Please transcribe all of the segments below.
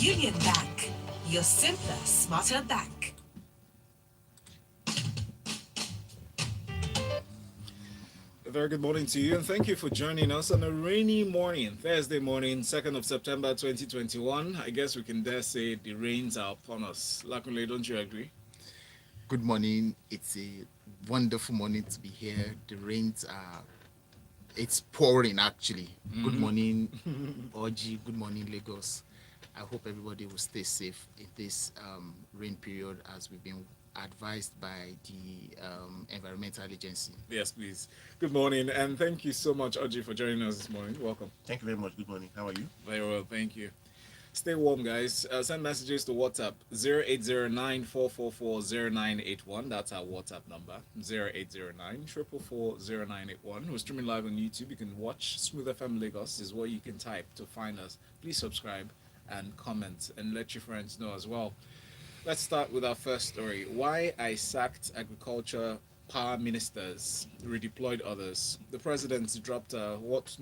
Union Bank, your simpler, smarter bank. A very good morning to you, and thank you for joining us on a rainy morning, Thursday morning, 2nd of September 2021. I guess we can dare say the rains are upon us. Luckily, don't you agree? Good morning. It's a wonderful morning to be here. The rains are it's pouring actually. Good morning, Oji. Good morning, Lagos. I hope everybody will stay safe in this rain period as we've been advised by the environmental agency. Yes, please. Good morning, and thank you so much, Audrey, for joining us this morning. Welcome. Thank you very much. Good morning. How are you? Very well, thank you. Stay warm, guys. Send messages to WhatsApp 0809 That's our WhatsApp number 0809 We're streaming live on YouTube. You can watch Smooth FM Lagos, is what you can type to find us. Please subscribe and comment and let your friends know as well. Let's start with our first story. Why I sacked agriculture power ministers, redeployed others. The president dropped what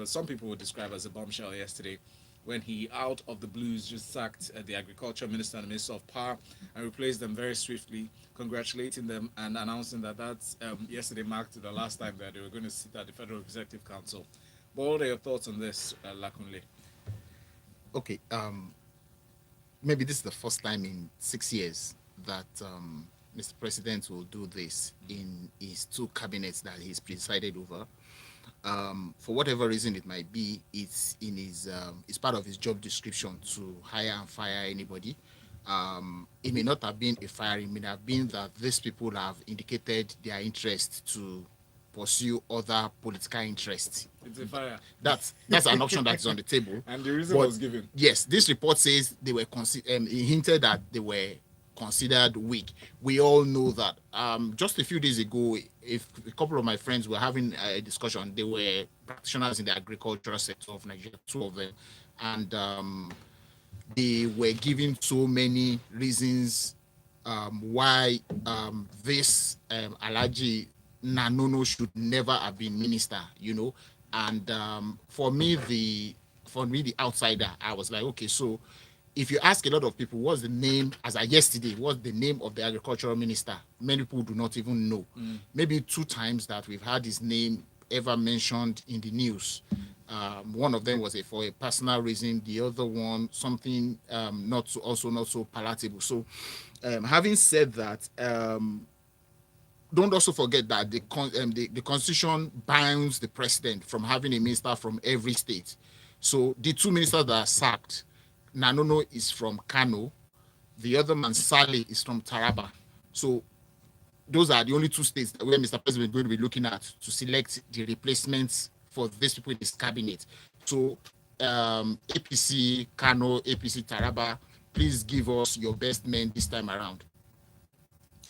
some people would describe as a bombshell yesterday when he, out of the blues, just sacked the agriculture minister and the minister of power and replaced them very swiftly, congratulating them and announcing that yesterday marked the last time that they were going to sit at the Federal Executive Council. But what are your thoughts on this, Lakunle? Okay. Maybe this is the first time in 6 years that Mr. President will do this in his two cabinets that he's presided over. For whatever reason it might be, it's in it's part of his job description to hire and fire anybody. It may not have been a firing, it may have been that these people have indicated their interest to pursue other political interests. It's a fire. That's an option that's on the table. And the reason was given. Yes, this report says they were he hinted that they were considered weak. We all know that. Just a few days ago, if a couple of my friends were having a discussion, they were practitioners in the agricultural sector of Nigeria, two of them, and they were giving so many reasons why this Alhaji Nanono should never have been minister, and for me the outsider, I was like, okay, so if you ask a lot of people what's the name, as I yesterday, what's the name of the agricultural minister, many people do not even know. Maybe two times that we've had his name ever mentioned in the news. One of them was for a personal reason, the other one something not so palatable. So having said that, don't also forget that the constitution binds the president from having a minister from every state. So the two ministers that are sacked, Nanono is from Kano, the other man, Saleh, is from Taraba. So those are the only two states where Mr. President is going to be looking at to select the replacements for these people in his cabinet. So APC Kano, APC Taraba, please give us your best men this time around.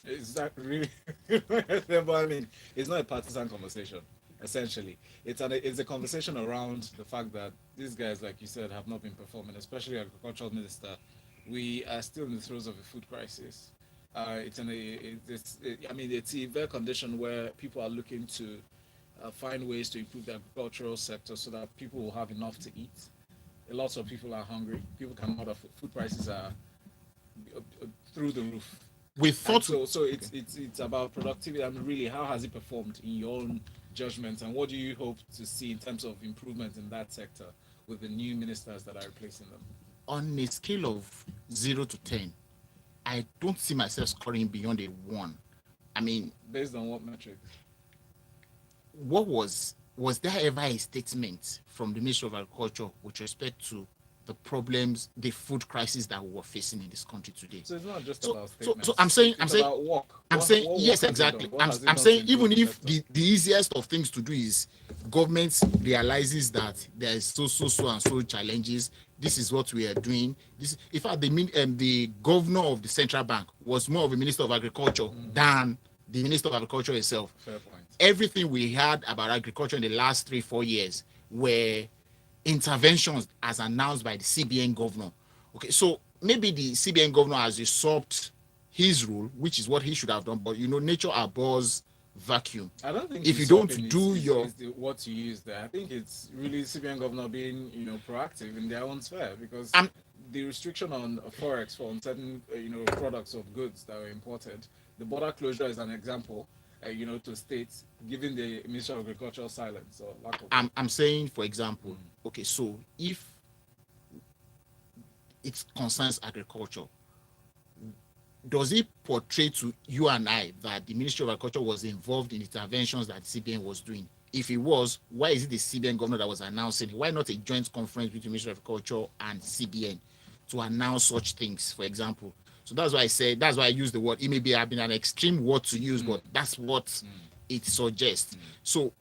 Is that really? I mean, it's not a partisan conversation. Essentially, it's a conversation around the fact that these guys, like you said, have not been performing, especially agricultural minister. We are still in the throes of a food crisis. It's a very condition where people are looking to find ways to improve the agricultural sector so that people will have enough to eat. A lot of people are hungry. People cannot afford. Food prices are through the roof. We thought so. It's about productivity. I mean, really, how has it performed in your own judgment, and what do you hope to see in terms of improvement in that sector with the new ministers that are replacing them? On a scale of 0 to 10, I don't see myself scoring beyond a 1. I mean, based on what metric? What was there ever a statement from the Ministry of Agriculture with respect to the problems, the food crisis that we were facing in this country today? So it's not just about statements. So I'm saying, about work. I'm saying yes, exactly. I'm saying even if the easiest of things to do is government realizes that there is so and so challenges. This is what we are doing. In fact, the governor of the central bank was more of a minister of agriculture than the minister of agriculture itself. Fair point. Everything we had about agriculture in the last 3-4 years were interventions as announced by the CBN governor. Okay, so maybe the CBN governor has usurped his rule, which is what he should have done. But nature abhors vacuum. I don't think if you don't do what you use there. I think it's really CBN governor being proactive in their own sphere, because the restriction on forex for certain products of goods that were imported. The border closure is an example, to states, given the Ministry of Agriculture silence or lack of. I'm saying, for example, okay, so if it concerns agriculture, does it portray to you and I that the Ministry of Agriculture was involved in interventions that the CBN was doing? If it was, why is it the CBN governor that was announcing it? Why not a joint conference between the Ministry of Agriculture and CBN to announce such things, for example? So that's why I said, that's why I use the word. It may be have been an extreme word to use, but that's what it suggests. So,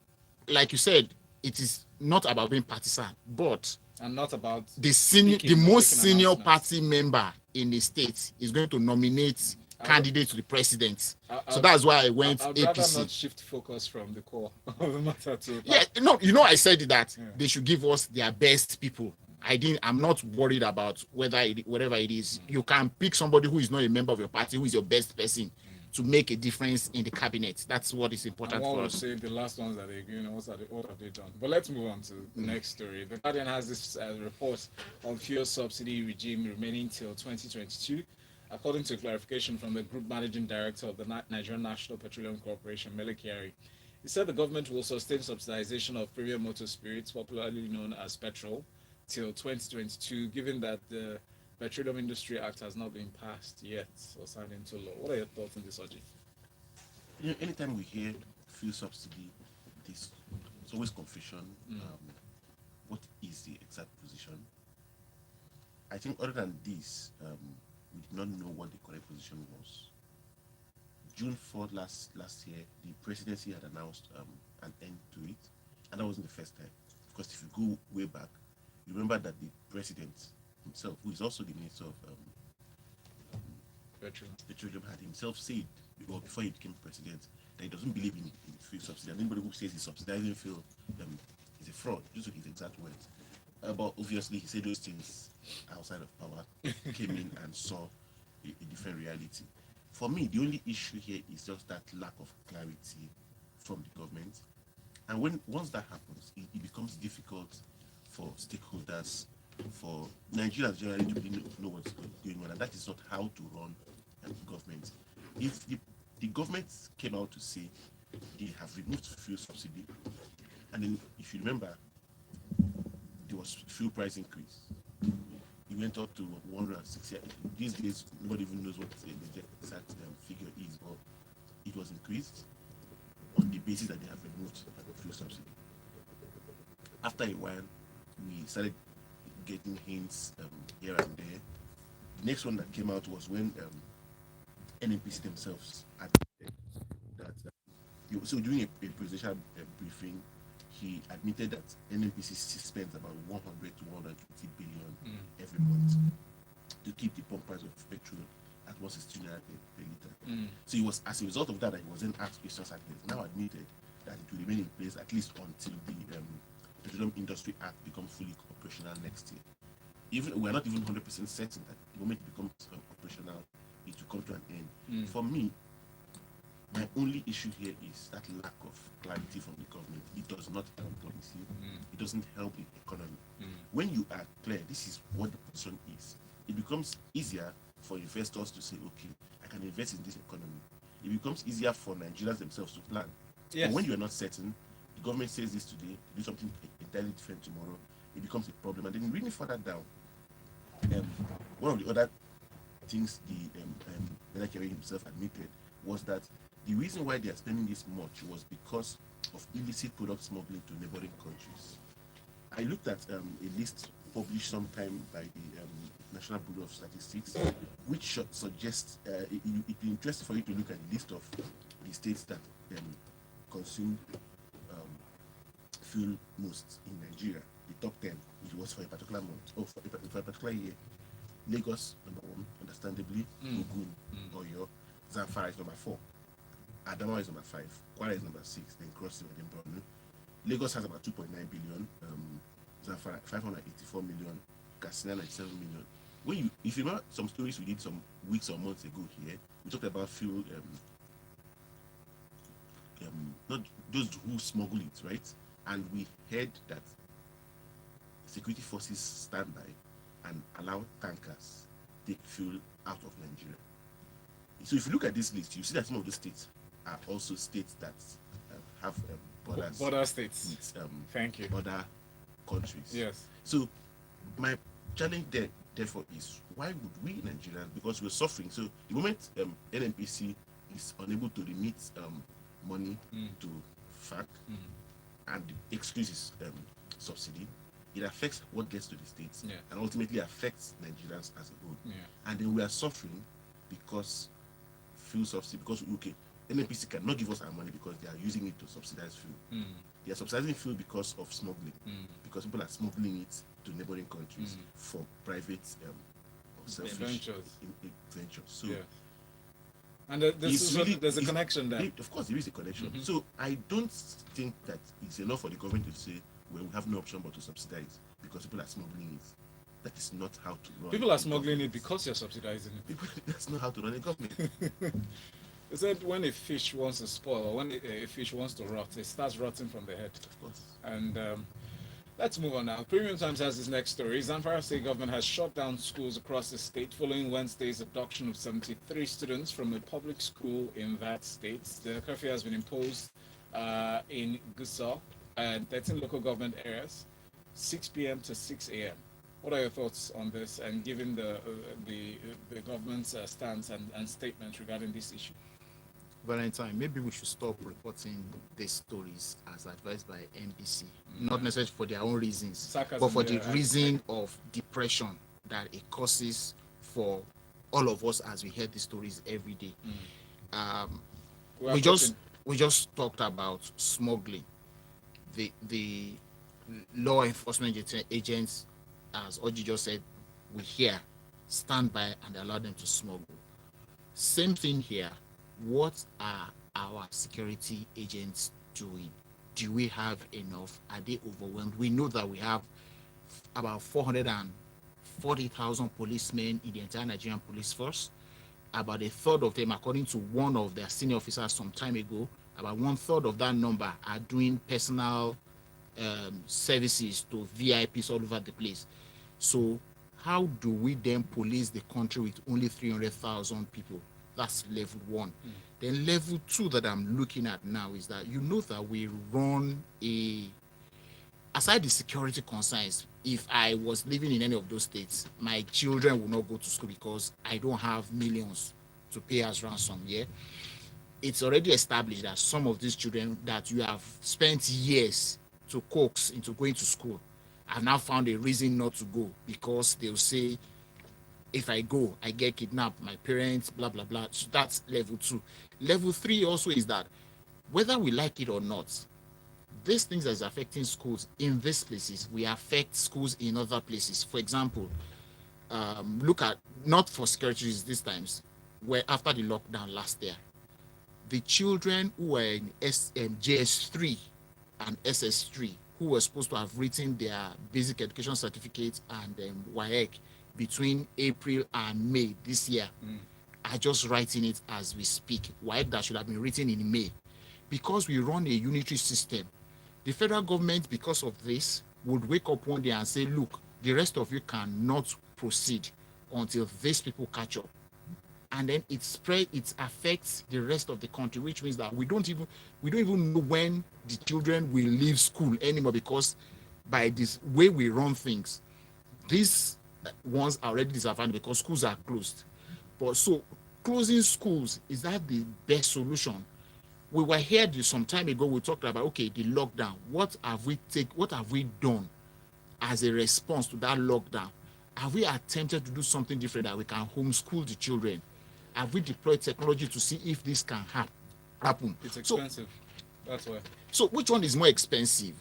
like you said, it is not about being partisan, but and not about the most senior party member in the state is going to nominate candidate to the president. So that's why I went I'd APC. rather not shift focus from the core of the matter to. Yeah, I said that they should give us their best people. I'm not worried about whatever it is. You can pick somebody who is not a member of your party, who is your best person to make a difference in the cabinet. That's what is important for us. Say the last ones that they, what have they done? But let's move on to the next story. The Guardian has this report on fuel subsidy regime remaining till 2022. According to clarification from the Group Managing Director of the Nigerian National Petroleum Corporation, Mele Kyari, he said the government will sustain subsidization of premium motor spirits, popularly known as petrol, till 2022, given that the Petroleum Industry Act has not been passed yet or signed into law. What are your thoughts on this, Oji? Anytime we hear fuel subsidy, it's always confusion. What is the exact position? I think other than this, we did not know what the correct position was. June 4th last year, the presidency had announced an end to it, and that wasn't the first time. Because if you go way back, you remember that the president himself, who is also the minister of petroleum, had himself said, before he became president, that he doesn't believe in fuel subsidy. And anybody who says he's subsidizing fuel is a fraud. Those are his exact words. But obviously, he said those things outside of power, came in and saw a different reality. For me, the only issue here is just that lack of clarity from the government. And once that happens, it becomes difficult for stakeholders, for Nigerians generally to really know what's going on, and that is not how to run a government. If the government came out to say they have removed fuel subsidy, and then if you remember, there was fuel price increase. It went up to 160. These days, nobody even knows what the exact figure is, but it was increased on the basis that they have removed fuel subsidy. After a while, we started getting hints here and there. The next one that came out was when NNPC themselves admitted that so during a presidential briefing, he admitted that NNPC spends about 100 to 120 billion every month to keep the pump price of petrol at 160 naira per liter. So it was as a result of that he wasn't asked questions, and he has now admitted that it will remain in place at least until the Petroleum Industry Act becomes fully operational next year. We're not even 100% certain that the moment it becomes operational, it will come to an end. For me, my only issue here is that lack of clarity from the government. It does not help policy. It doesn't help the economy. When you are clear, this is what the position is, it becomes easier for investors to say, okay, I can invest in this economy. It becomes easier for Nigerians themselves to plan. Yes. But when you are not certain, the government says this today, do something entirely different tomorrow, it becomes a problem. And then reading further down, one of the other things the Mele Kyari himself admitted was that the reason why they are spending this much was because of illicit product smuggling to neighboring countries. I looked at a list published sometime by the National Bureau of Statistics, which suggests it'd be interesting for you to look at the list of the states that consume fuel most in Nigeria. The top 10, it was for a particular month, or for a particular year. Lagos, number 1, understandably. Ogun, Oyo. Zamfara is number 4. Adamawa is number 5. Kwara is number 6. Then Cross River, then Borno. Lagos has about 2.9 billion. Zamfara 584 million. Katsina 97 million. If you remember some stories we did some weeks or months ago here, we talked about fuel, not those who smuggle it, right? And we heard that security forces stand by and allow tankers take fuel out of Nigeria. So if you look at this list, you see that some of the states are also states that have borders Border states. with Thank you. other countries. Yes. So my challenge there, therefore, is why would we Nigerians, because we're suffering. So the moment NNPC is unable to remit money to FAC, and the excuse is subsidy, it affects what gets to the states, and ultimately affects Nigerians as a whole. And then we are suffering because fuel subsidy, because NNPC cannot give us our money because they are using it to subsidize fuel. They are subsidizing fuel because of smuggling, because people are smuggling it to neighboring countries for private or selfish ventures. So and there's a connection there. Of course, there is a connection. So I don't think that it's enough for the government to say, well, we have no option but to subsidize because people are smuggling it. That is not how to run. People are smuggling it because you're subsidizing it. That's not how to run a government. They said when a fish wants to spoil, or when a fish wants to rot, it starts rotting from the head. Of course. And let's move on now. Premium Times has this next story. Zamfara State government has shut down schools across the state following Wednesday's abduction of 73 students from a public school in that state. The curfew has been imposed in Gusau and 13 local government areas, 6 p.m. to 6 a.m. What are your thoughts on this, and given the government's stance and statement regarding this issue? Valentine, maybe we should stop reporting these stories as advised by NBC, not necessarily for their own reasons, Sarcasm, but for the reason of depression that it causes for all of us as we hear these stories every day. We just talked about smuggling. The law enforcement agents, as Oji just said, we hear, stand by and allow them to smuggle. Same thing here. What are our security agents doing? Do we have enough? Are they overwhelmed? We know that we have about 440,000 policemen in the entire Nigerian police force. About a third of them, according to one of their senior officers some time ago, about 1/3 of that number are doing personal services to VIPs all over the place. So how do we then police the country with only 300,000 people? That's level one. Then level two that I'm looking at now is that you know that we run aside the security concerns, if I was living in any of those states, my children will not go to school because I don't have millions to pay as ransom. Yeah, it's already established that some of these children that you have spent years to coax into going to school have now found a reason not to go because they'll say, if I go, I get kidnapped, my parents, blah, blah, blah. So that's level two. Level three also is that whether we like it or not, these things that is affecting schools in these places, we affect schools in other places. For example, look at, not for security reasons this times, where after the lockdown last year, the children who were in JS3 and SS3, who were supposed to have written their basic education certificate and WAEC between April and May this year, are just writing it as we speak. WAEC that should have been written in May. Because we run a unitary system, the federal government, because of this, would wake up one day and say, look, the rest of you cannot proceed until these people catch up. And then it affects the rest of the country, which means that we don't even know when the children will leave school anymore, because by this way we run things, these ones are already disadvantaged because schools are closed. But so closing schools, is that the best solution? We were here some time ago, we talked about, okay, the lockdown. What have we done as a response to that lockdown? Have we attempted to do something different that we can homeschool the children? Have we deployed technology to see if this can happen? It's expensive. That's why. So which one is more expensive?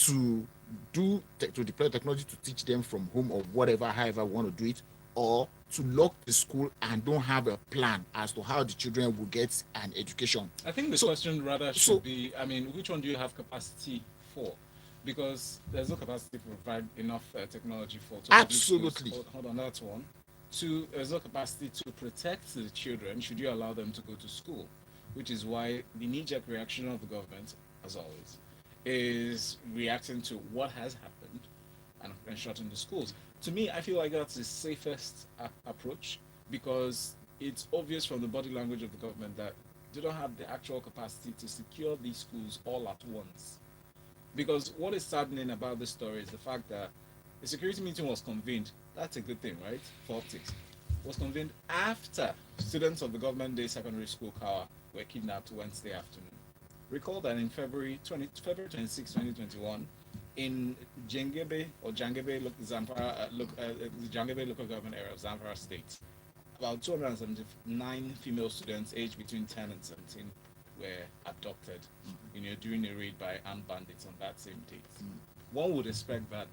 To deploy technology to teach them from home or whatever, however we want to do it, or to lock the school and don't have a plan as to how the children will get an education? I think the question rather should be, which one do you have capacity for? Because there's no capacity to provide enough technology for. Absolutely. Hold on, that's one. Two, there's no capacity to protect the children should you allow them to go to school, which is why the knee-jerk reaction of the government, as always, is reacting to what has happened and shutting the schools. To me, I feel like that's the safest approach because it's obvious from the body language of the government that they don't have the actual capacity to secure these schools all at once. Because what is saddening about this story is the fact that the security meeting was convened. That's a good thing, right? For optics. Was convened after students of the government day secondary school Kawa were kidnapped Wednesday afternoon. Recall that in February 26, 2021, in Jangebe local government area of Zamfara state, about 279 female students aged between 10 and 17 were abducted, during a raid by armed bandits on that same date. One would expect that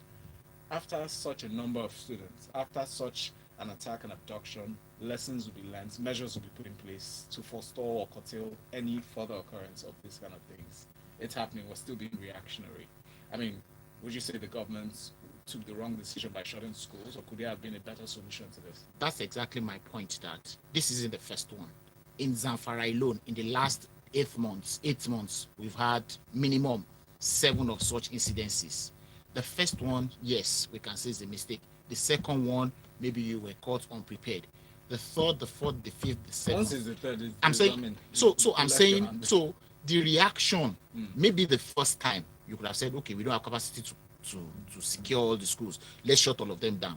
after such a number of students, after such an attack and abduction, lessons will be learned, measures will be put in place to forestall or curtail any further occurrence of these kind of things. It's happening, we're still being reactionary. I mean, would you say the government took the wrong decision by shutting schools, or could there have been a better solution to this? That's exactly my point, that this isn't the first one. In Zamfara alone, in the last 8 months, we've had minimum 7 of such incidences. The first one, yes, we can say is a mistake. The second one, maybe you were caught unprepared. The third, the fourth, the fifth, the seventh. Once is the third. I'm saying, so the reaction, maybe the first time you could have said, okay, we don't have capacity to secure all the schools. Let's shut all of them down.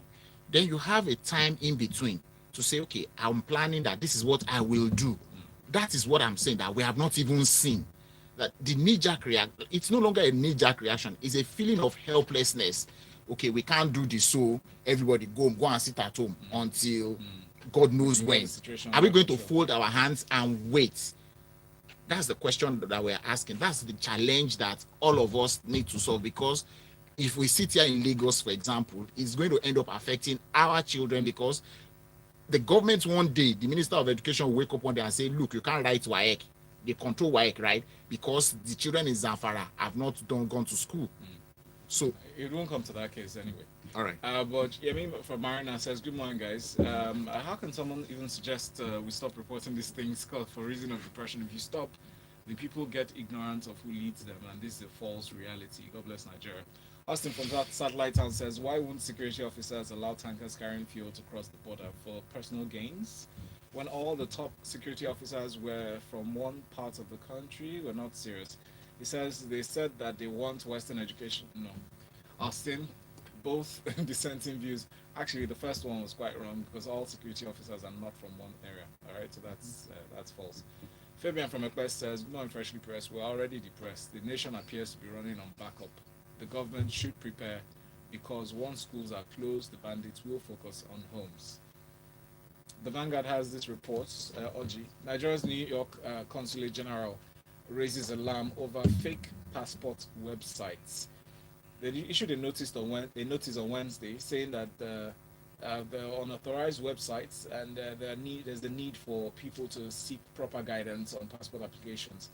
Then you have a time in between to say, okay, I'm planning that this is what I will do. That is what I'm saying, that we have not even seen. That the knee-jerk reaction, it's no longer a knee-jerk reaction. It's a feeling of helplessness. Okay, we can't do this, so everybody go and sit at home until God knows when. Are we going to fold our hands and wait? That's the question that we're asking. That's the challenge that all of us need to solve, because if we sit here in Lagos, for example, it's going to end up affecting our children, because the government one day, the Minister of Education will wake up one day and say, look, you can't write WAEC. They control WAEC, right? Because the children in Zamfara have not gone to school. So it won't come to that case anyway. All right. But Yemi from Marina says, good morning, guys. How can someone even suggest we stop reporting these things for reason of depression? If you stop, the people get ignorant of who leads them, and this is a false reality. God bless Nigeria. Austin from Satellite Town says, why wouldn't security officers allow tankers carrying fuel to cross the border for personal gains? When all the top security officers were from one part of the country, we're not serious. He says they said that they want Western education. No. Austin, both dissenting views. Actually, the first one was quite wrong, because all security officers are not from one area. All right, so that's false. Fabian from Equest says, no, I'm freshly pressed. We're already depressed. The nation appears to be running on backup. The government should prepare, because once schools are closed, the bandits will focus on homes. The Vanguard has this report, Oji. Nigeria's New York Consulate General raises alarm over fake passport websites. They issued a notice on Wednesday saying that the unauthorized websites, and there's the need for people to seek proper guidance on passport applications.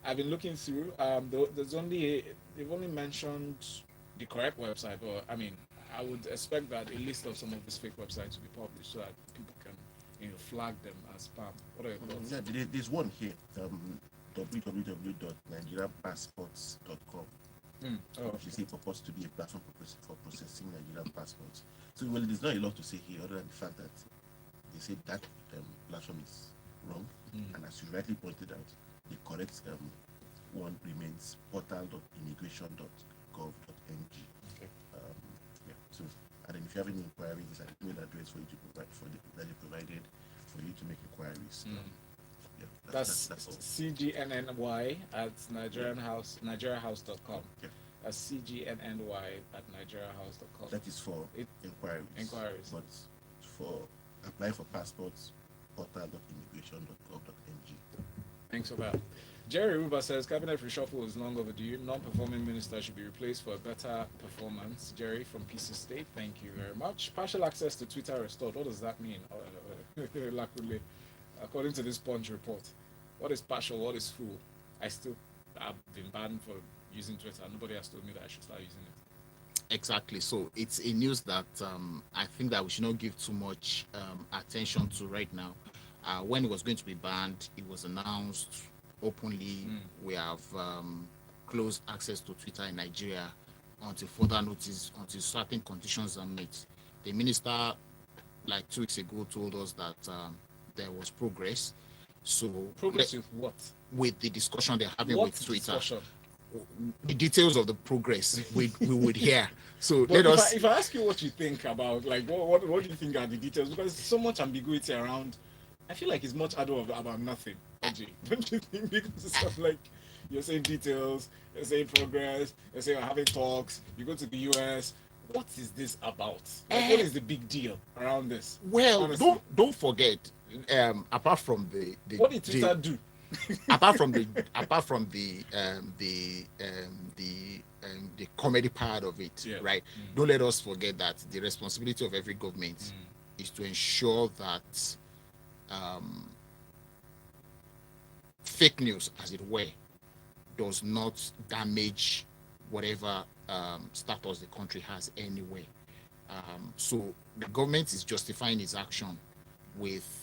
I've been looking through. They've only mentioned the correct website, but I mean, I would expect that a list of some of these fake websites will be published so that people can, flag them as spam. What are your thoughts? Yeah, there's one here. www.nigerianpassports.com. Which is purports to be a platform for processing Nigerian passports. So, well, there's not a lot to say here other than the fact that they say that platform is wrong, and as you rightly pointed out, the correct one remains portal.immigration.gov.ng. Okay. So, and then if you have any inquiries, there's an email address for you to provide that they provided for you to make inquiries. That's CGNNY at nigeriahouse.com. Yeah. That's CGNNY at nigeriahouse.com. That is for inquiries. But for applying for passports, portal.immigration.gov.ng. Thanks for that. Jerry Ruba says cabinet reshuffle is long overdue. Non-performing minister should be replaced for a better performance. Jerry from PC State, thank you very much. Partial access to Twitter restored. What does that mean? According to this Punch report, what is partial? What is full? I've been banned for using Twitter. Nobody has told me that I should start using it. Exactly. So it's a news that I think that we should not give too much attention to right now. When it was going to be banned, it was announced openly. We have closed access to Twitter in Nigeria until further notice, until certain conditions are met. The minister, like 2 weeks ago, told us that there was progress. So Progress with what? with the discussion they're having What with Twitter, discussion? the details of the progress we would hear. So But let us. if I ask you what you think about, like, what do you think are the details? Because there's so much ambiguity around. I feel like it's much ado about nothing. Oji. Don't you think? Because it's sort of like you're saying details, you're saying progress, you're saying we're having talks. You go to the US. What is this about? Like, what is the big deal around this? Well, honestly? don't forget. Apart from the What did Twitter do? apart from the comedy part of it, Yeah. right? Don't let us forget that the responsibility of every government is to ensure that fake news, as it were, does not damage whatever status the country has anyway. So the government is justifying its action with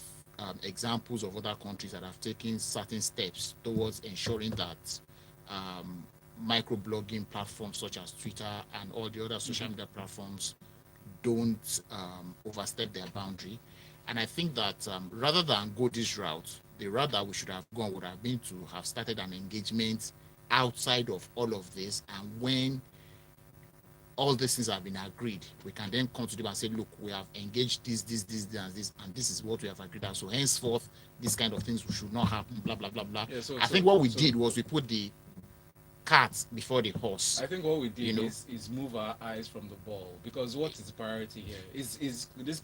examples of other countries that have taken certain steps towards ensuring that microblogging platforms such as Twitter and all the other social media platforms don't overstep their boundary. And I think that rather than go this route, the route that we should have gone would have been to have started an engagement outside of all of this. And when all these things have been agreed, we can then come to them and say, look, we have engaged this, and this is what we have agreed on. So henceforth, these kind of things should not happen, blah, blah, blah, blah. Yeah, I think what we did was we put the cart before the horse. I think what we did is move our eyes from the ball, because what is the priority here?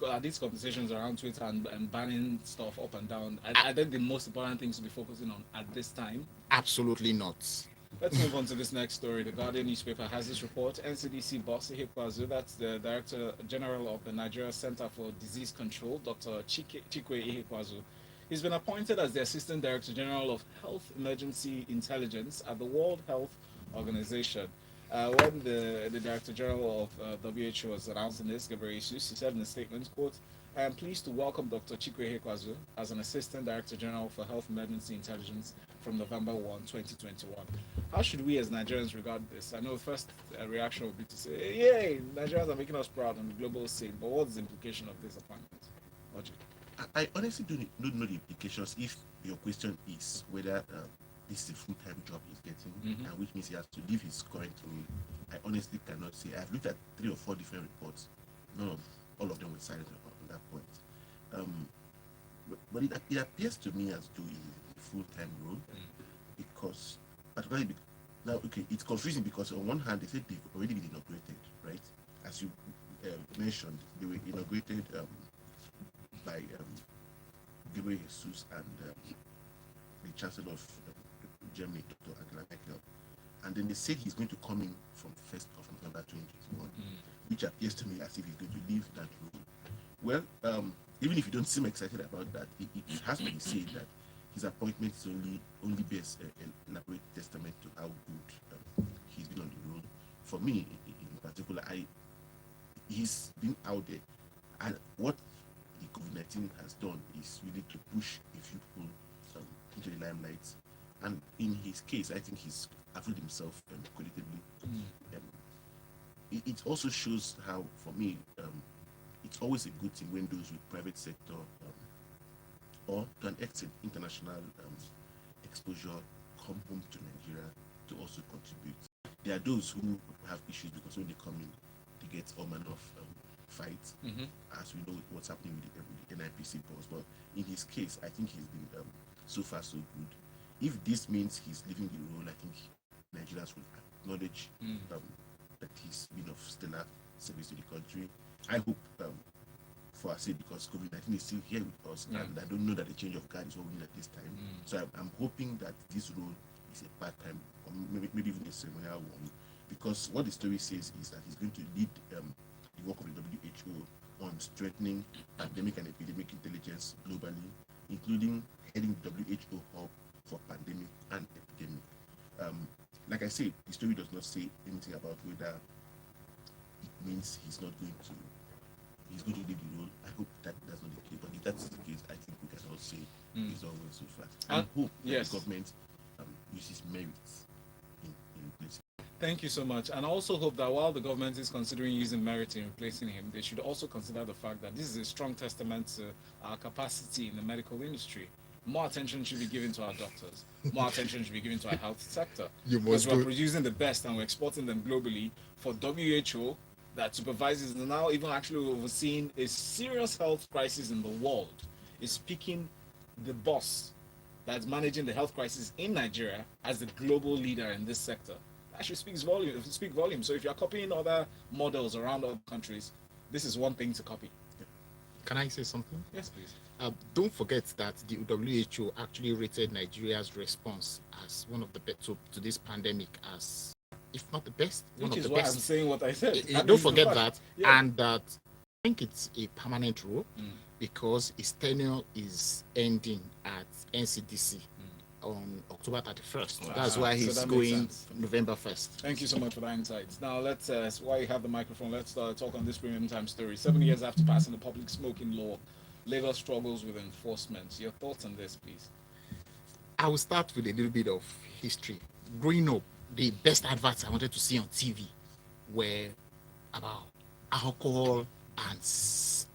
Are these conversations around Twitter and banning stuff up and down? Are they the most important things to be focusing on at this time? Absolutely not. Let's move on to this next story. The Guardian newspaper has this report. NCDC boss Ihekwazu, that's the Director General of the Nigeria Center for Disease Control, Dr. Chikwe Ihekwazu. He's been appointed as the Assistant Director General of Health Emergency Intelligence at the World Health Organization. When the Director General of WHO was announcing this, Gabriel Jesus, he said in a statement, quote, "I am pleased to welcome Dr. Chikwe Ihekwazu as an Assistant Director General for Health Emergency Intelligence from November 1, 2021. How should we as Nigerians regard this? I know the first reaction would be to say, yay, Nigerians are making us proud on the global scene, but what's the implication of this appointment? Oji? I honestly don't know the implications if your question is whether this is a full-time job he's getting, and which means he has to leave his current role. I honestly cannot say. I've looked at 3 or 4 different reports. All of them were silent on that point. But it appears to me as though it's a full-time role, because particularly now, okay, it's confusing because on one hand they said they've already been inaugurated, right? As you mentioned, they were inaugurated by Gabriel Jesus and the Chancellor of Germany, Dr. Angela Merkel. And then they said he's going to come in from 1st of November 2021, which appears to me as if he's going to leave that role. Well, even if you don't seem excited about that, it has to be said that his appointment only bears an elaborate testament to how good he's been on the road. For me, in particular, he's been out there, and what the COVID-19 has done is really to push a few people into the limelight. And in his case, I think he's availed himself qualitatively. It also shows how, for me, it's always a good thing when those with private sector or to an extent international exposure come home to Nigeria to also contribute. There are those who have issues because when they come in, they get all manner of fights, as we know what's happening with the NIPC boss. But in his case, I think he's been so far so good. If this means he's leaving the role, I think Nigerians will acknowledge that he's been of stellar service to the country. I hope for our sake, because COVID-19 is still here with us, and I don't know that the change of guard is what we need at this time. So I'm hoping that this role is a part-time, or maybe even a ceremonial one, because what the story says is that he's going to lead the work of the WHO on strengthening pandemic and epidemic intelligence globally, including heading the WHO hub for pandemic and epidemic. Like I said, the story does not say anything about whether it means he's going to leave the role. I hope that that's not the case. But if that's the case, I think we can all say he's always so far. I hope that the government uses merits in place. Thank you so much. And I also hope that while the government is considering using merit in replacing him, they should also consider the fact that this is a strong testament to our capacity in the medical industry. More attention should be given to our doctors. More attention should be given to our health sector. You Because must we're go. producing the best and we're exporting them globally for WHO that supervises and now even actually overseeing a serious health crisis in the world is picking the boss that's managing the health crisis in Nigeria as the global leader in this sector. That should speak volume. So if you're copying other models around other countries, this is one thing to copy. Can I say something? Yes, please. Don't forget that the WHO actually rated Nigeria's response as one of the best to this pandemic, as if not the best, one Which of is the why I'm best. saying what I said. Don't forget fact. that, Yeah. and that I think it's a permanent rule because his tenure is ending at NCDC on October 31st. That's Wow. why So he's that makes going sense. November 1st. Thank you so much for that insight. Now let's, while you have the microphone, let's talk on this premium time story. 7 years after passing the public smoking law, Lagos struggles with enforcement. Your thoughts on this, please? I will start with a little bit of history. Growing up, the best adverts I wanted to see on TV were about alcohol and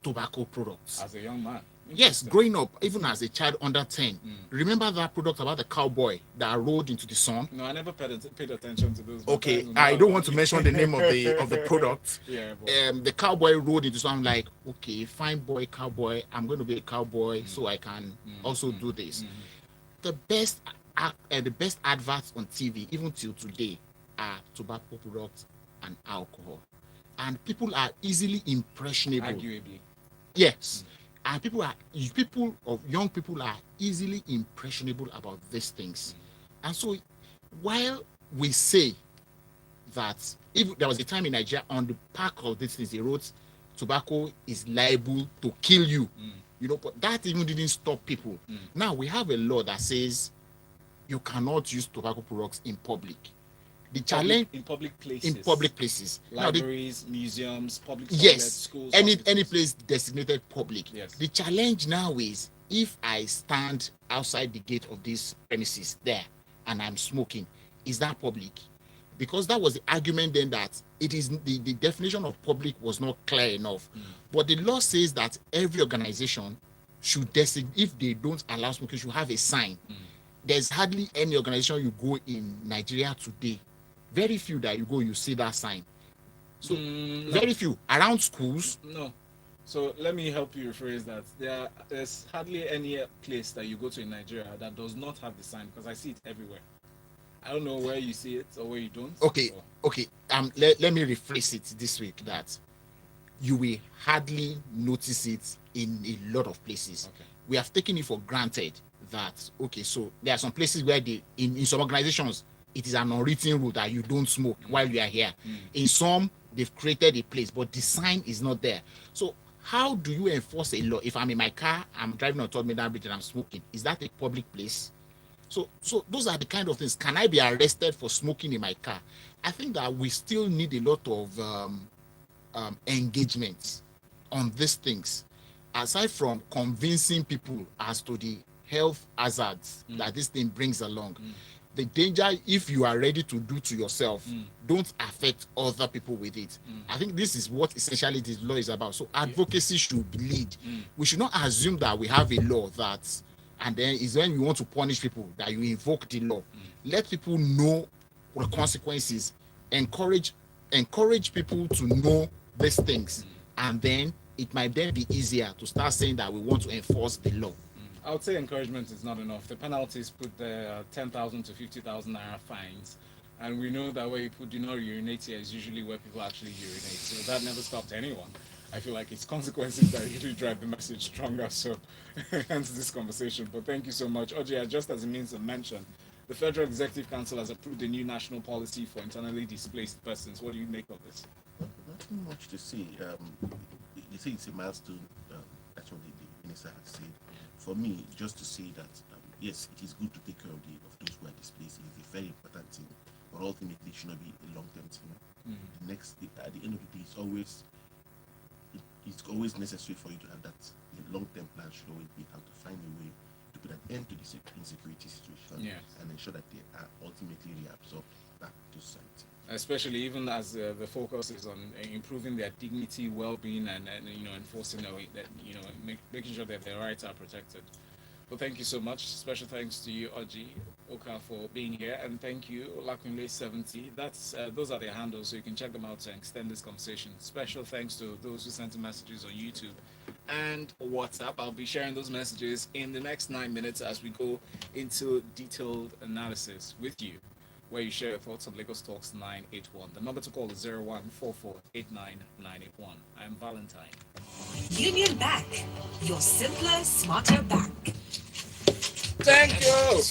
tobacco products. As a young man. Yes, Interesting. growing up, even as a child under 10, remember that product about the cowboy that rode into the sun? No, I never paid attention to those. but Okay, that is I another- don't want to mention the name of the product. Yeah, but The cowboy rode into sun. I'm like, okay, fine boy, cowboy. I'm going to be a cowboy so I can also do this. The best adverts on TV, even till today, are tobacco products and alcohol, and people are easily impressionable. arguably. Yes, and young people are easily impressionable about these things, and so while we say that if there was a time in Nigeria on the back of these things, they wrote tobacco is liable to kill you, but that even didn't stop people. Now we have a law that says you cannot use tobacco products in public. The challenge in public places. Now, Libraries, museums, public toilets, yes, schools. any hospitals. place designated public. Yes. The challenge now is if I stand outside the gate of this premises there and I'm smoking, is that public? Because that was the argument then, that it is the definition of public was not clear enough. But the law says that every organization should designate, if they don't allow smoking, should have a sign. There's hardly any organization you go in Nigeria today, very few that you go, you see that sign. So No. very few around schools. No. So let me help you rephrase that. There's hardly any place that you go to in Nigeria that does not have the sign, because I see it everywhere. I don't know where you see it or where you don't. Okay, So, okay. Let me rephrase it this week, that you will hardly notice it in a lot of places. Okay. We have taken it for granted that, okay, so there are some places where in some organizations it is an unwritten rule that you don't smoke while you are here. In some, they've created a place, but the sign is not there. So how do you enforce a law? If I'm in my car, I'm driving on Third Mainland Bridge and I'm smoking, is that a public place? So those are the kind of things. Can I be arrested for smoking in my car? I think that we still need a lot of engagement on these things, aside from convincing people as to the health hazards that this thing brings along. The danger, if you are ready to do to yourself, don't affect other people with it. I think this is what essentially this law is about. So advocacy should lead. We should not assume that we have a law that, and then is when you want to punish people that you invoke the law. Let people know the consequences. Encourage people to know these things, and then it might then be easier to start saying that we want to enforce the law. I would say encouragement is not enough. The penalties put there 10,000 to 50,000 naira fines, and we know that where people do not urinate here is usually where people actually urinate. So that never stopped anyone. I feel like it's consequences that usually drive the message stronger. So hence this conversation. But thank you so much, Oji. Just as a means of mention, the Federal Executive Council has approved a new national policy for internally displaced persons. What do you make of this? Nothing much to say. They say it's a milestone. That's what the minister has said. For me, just to say that yes, it is good to take care of those who are displaced. It's a very important thing, but ultimately it should not be a long-term thing. At the end of the day, it's always necessary for you to have that. The long-term plan should always be how to find a way to put an end to this insecurity situation, Yes. and ensure that they are ultimately reabsorbed back to society. especially even as the focus is on improving their dignity, well-being, and enforcing that making sure that their rights are protected. Well, thank you so much. Special thanks to you, Oji Oka, for being here, and thank you, Olakunle70. That's those are their handles, so you can check them out and extend this conversation. Special thanks to those who sent messages on YouTube and WhatsApp. I'll be sharing those messages in the next 9 minutes as we go into detailed analysis with you, where you share your thoughts on Lagos Talks 981. The number to call is 0144899981. I'm Valentine. Union Bank, your simpler, smarter bank. Thank you.